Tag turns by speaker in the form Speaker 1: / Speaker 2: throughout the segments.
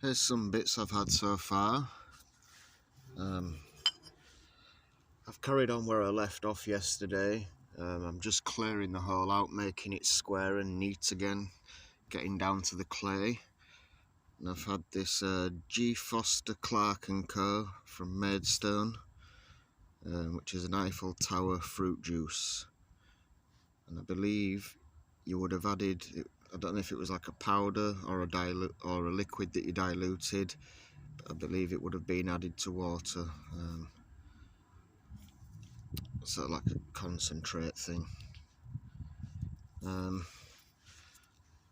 Speaker 1: Here's some bits I've had so far. I've carried on where I left off yesterday. I'm just clearing the hole out, making it square and neat again, getting down to the clay. And I've had this G. Foster Clark & Co. from Maidstone, which is an Eiffel Tower fruit juice. And I believe you would have added, I don't know if it was like a powder or a liquid that you diluted, but I believe it would have been added to water. Sort of like a concentrate thing.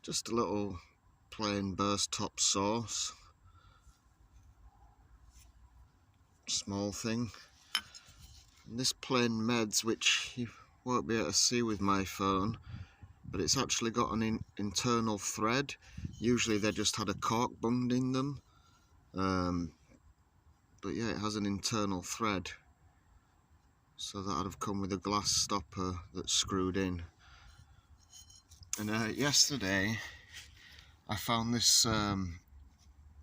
Speaker 1: Just a little plain burst top sauce, small thing. And this plain meds, which you won't be able to see with my phone, but it's actually got an internal thread. Usually they just had a cork bunged in them, but yeah, it has an internal thread, so that'd have come with a glass stopper that's screwed in. And yesterday I found this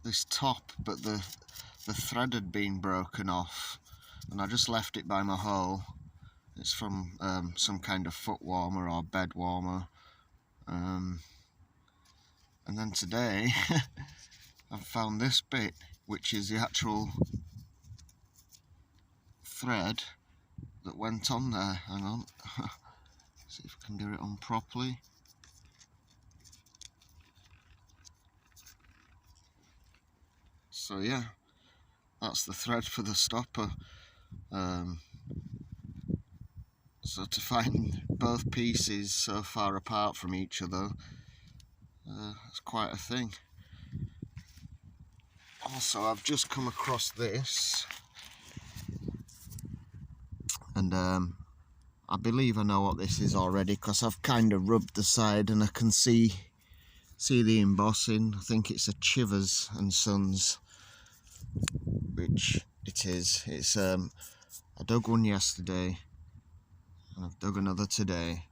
Speaker 1: this top, but the thread had been broken off, and I just left it by my hole. It's from some kind of foot warmer or bed warmer. And then today I've found this bit, which is the actual thread that went on there. Hang on, see if I can get it on properly. So yeah, that's the thread for the stopper. So to find both pieces so far apart from each other, it's quite a thing. Also, I've just come across this, and I believe I know what this is already, because I've kind of rubbed the side and I can see the embossing. I think it's a Chivers and Sons, which it is. It's I dug one yesterday and I've dug another today.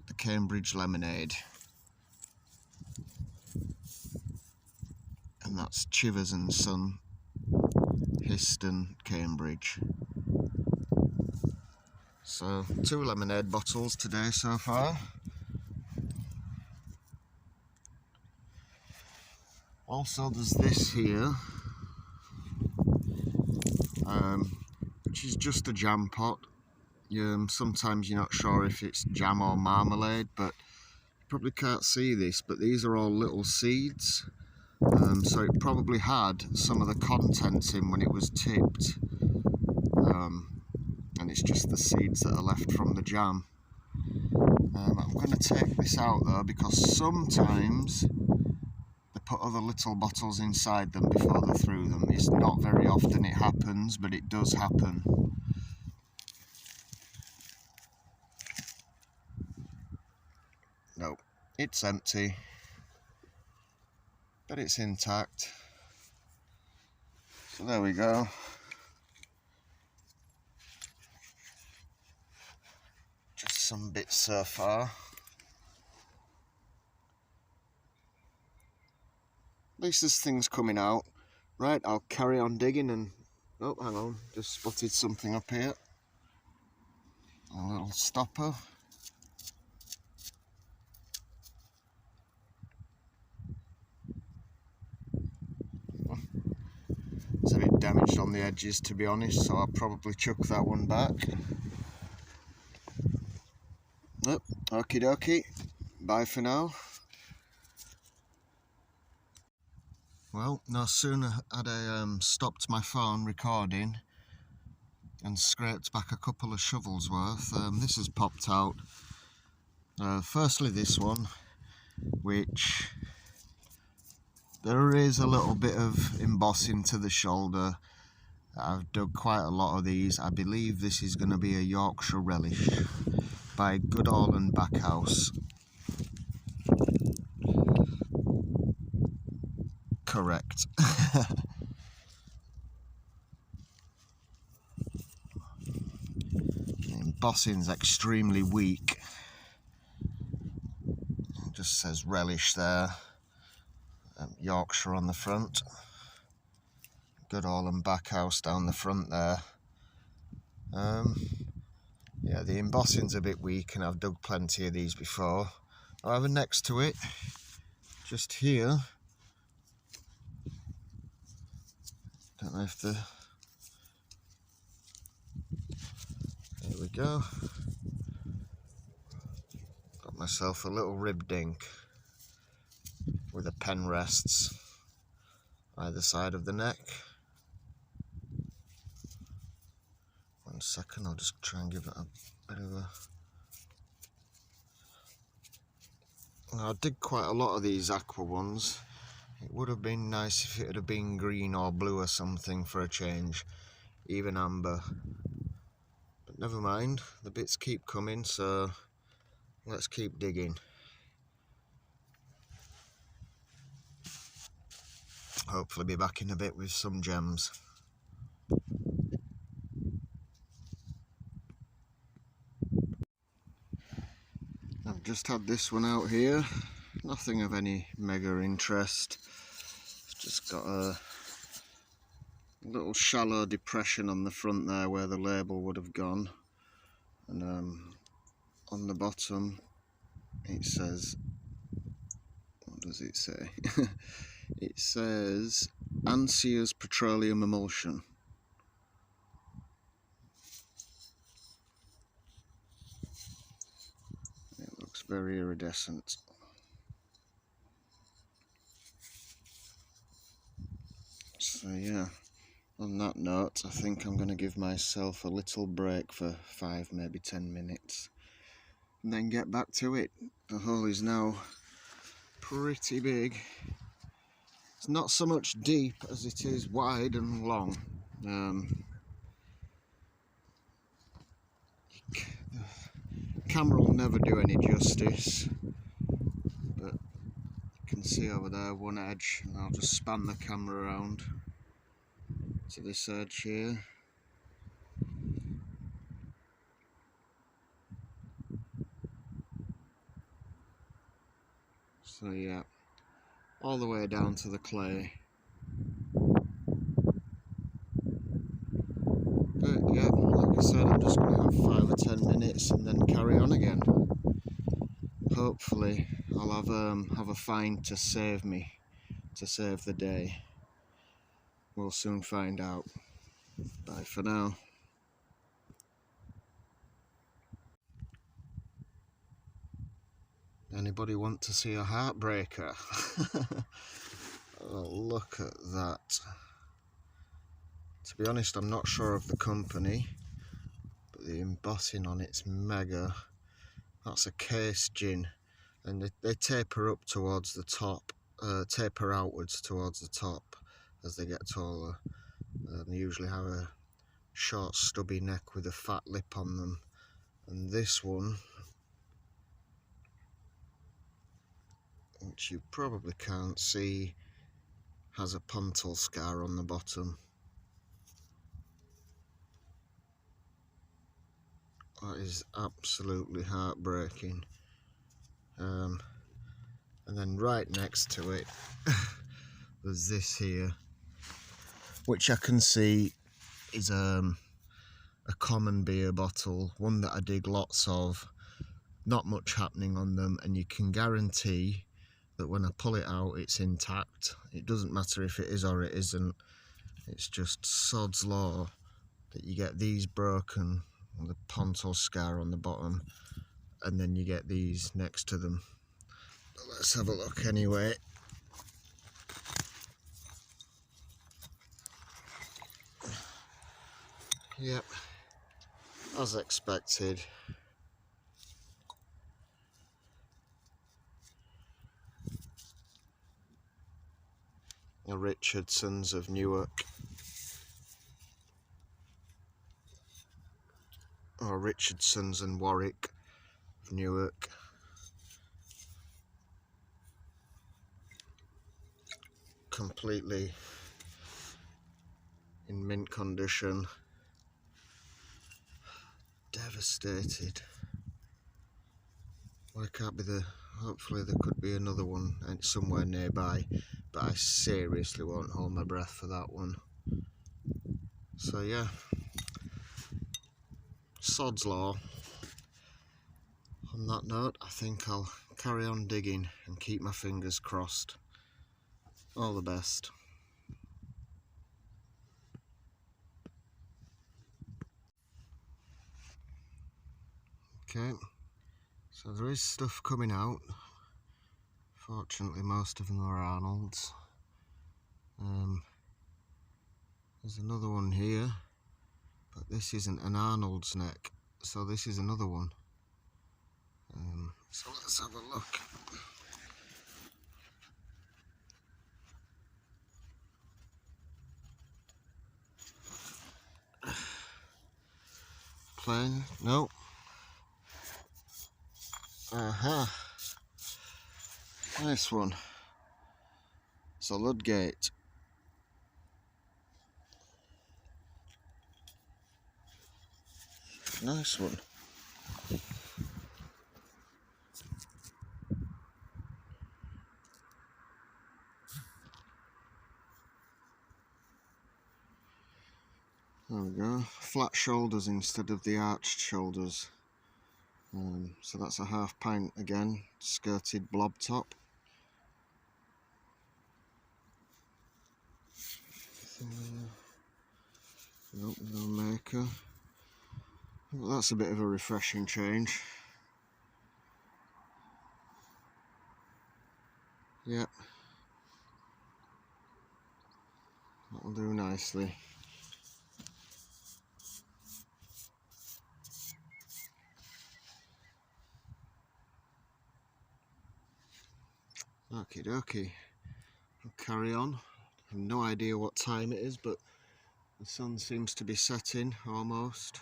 Speaker 1: The Cambridge Lemonade, and that's Chivers and Son, Histon, Cambridge. So 2 lemonade bottles today so far. Also there's this here, which is just a jam pot. Sometimes you're not sure if it's jam or marmalade, but you probably can't see this, but these are all little seeds. So it probably had some of the contents in when it was tipped, and it's just the seeds that are left from the jam. I'm going to take this out though, because sometimes they put other little bottles inside them before they're through them. It's not very often it happens, but it does happen. No, it's empty, but it's intact. So there we go. Just some bits so far. At least there's things coming out. Right, I'll carry on digging and... Oh, hang on, just spotted something up here. A little stopper. It's a bit damaged on the edges, to be honest, so I'll probably chuck that one back. Nope, okie dokie. Bye for now. Well, no sooner had I stopped my phone recording and scraped back a couple of shovels worth, this has popped out. Firstly this one, which there is a little bit of embossing to the shoulder. I've dug quite a lot of these. I believe this is going to be a Yorkshire Relish by Goodall and Backhouse. Correct. Embossing's extremely weak. It just says relish there. Yorkshire on the front. Good All back house down the front there. Yeah, the embossing's a bit weak and I've dug plenty of these before. However, next to it, just here, don't know if the... There we go. Got myself a little rib dink with a pen rests either side of the neck. 1 second, I'll just try and give it a bit of a... I did quite a lot of these aqua ones. It would have been nice if it had been green or blue or something for a change, even amber. But never mind, the bits keep coming, so let's keep digging. Hopefully be back in a bit with some gems. I've just had this one out here, nothing of any mega interest. It's just got a little shallow depression on the front there where the label would have gone, and on the bottom it says, what does it say? It says Ansier's petroleum emulsion. It looks very iridescent. So yeah, on that note, I think I'm going to give myself a little break for 5, maybe 10 minutes and then get back to it. The hole is now pretty big. It's not so much deep as it is wide and long. The camera will never do any justice, but you can see over there one edge, and I'll just span the camera around to this edge here. So yeah, all the way down to the clay. But yeah, like I said, I'm just going to have 5 or 10 minutes and then carry on again. Hopefully I'll have a find to save me, to save the day. We'll soon find out. Bye for now. Anybody want to see a heartbreaker? Oh, look at that. To be honest, I'm not sure of the company, but the embossing on it's mega. That's a case gin, and they taper up towards the top, taper outwards towards the top as they get taller. They usually have a short stubby neck with a fat lip on them, and this one, which you probably can't see, has a puntal scar on the bottom. That is absolutely heartbreaking. And then right next to it there's this here, which I can see is a common beer bottle, one that I dig lots of, not much happening on them, and you can guarantee that when I pull it out it's intact. It doesn't matter if it is or it isn't, it's just sod's law that you get these broken with a pontal scar on the bottom, and then you get these next to them. But let's have a look anyway. Yep, as expected. The Richardsons of Newark, or Richardsons and Warwick of Newark. Completely in mint condition. Devastated. Why can't be the hopefully there could be another one somewhere nearby, but I seriously won't hold my breath for that one. So yeah, sod's law. On that note, I think I'll carry on digging and keep my fingers crossed. All the best. Okay, so there is stuff coming out. Fortunately, most of them are Arnold's. There's another one here, but this isn't an Arnold's neck, so this is another one. So let's have a look. Plain? No. Aha. Nice one. It's a Ludgate. Nice one. There we go. Flat shoulders instead of the arched shoulders. So that's a half pint again. Skirted blob top. Nope, no maker. Well, that's a bit of a refreshing change. Yep. That'll do nicely. Okie dokie. I'll carry on. I have no idea what time it is, but the sun seems to be setting almost.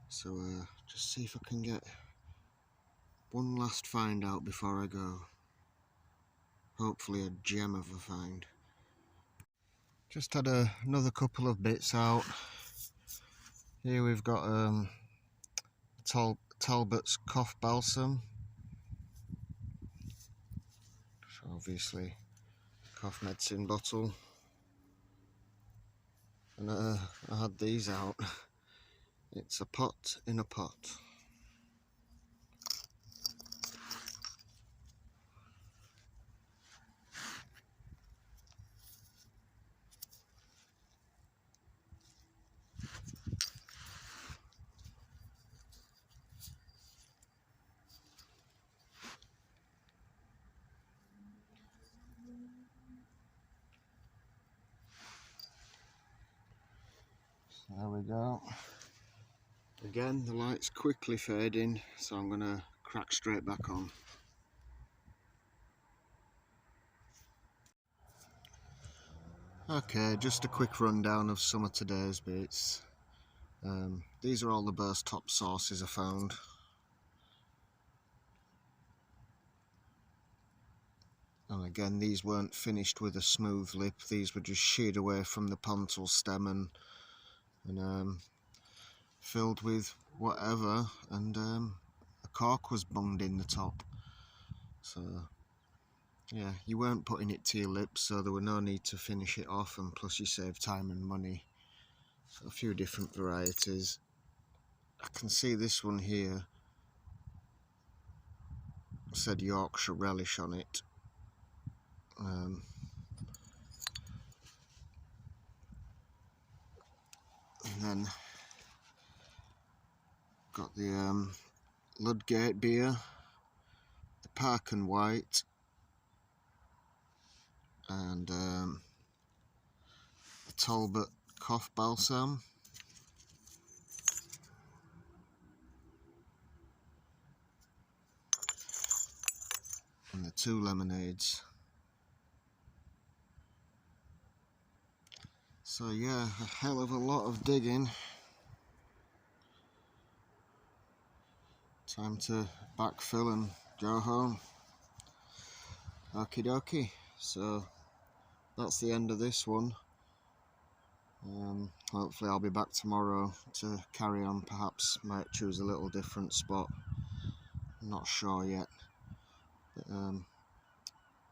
Speaker 1: So just see if I can get one last find out before I go. Hopefully a gem of a find. Just had another couple of bits out. Here we've got Talbot's cough balsam. So obviously cough medicine bottle. And I had these out. It's a pot in a pot. There we go. Again, the light's quickly fading, so I'm going to crack straight back on. Okay, just a quick rundown of some of today's bits. These are all the burst top sauces I found. And again, these weren't finished with a smooth lip, these were just sheared away from the pontil stem and filled with whatever, and a cork was bunged in the top. So yeah, you weren't putting it to your lips, so there were no need to finish it off, and plus you save time and money. So a few different varieties. I can see this one here said Yorkshire relish on it. And then got the Ludgate beer, the Park and White, and the Talbot cough balsam, and the 2 lemonades. So yeah, a hell of a lot of digging. Time to backfill and go home. Okie dokie. So that's the end of this one. Hopefully I'll be back tomorrow to carry on. Perhaps might choose a little different spot. Not sure yet.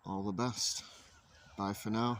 Speaker 1: all the best. Bye for now.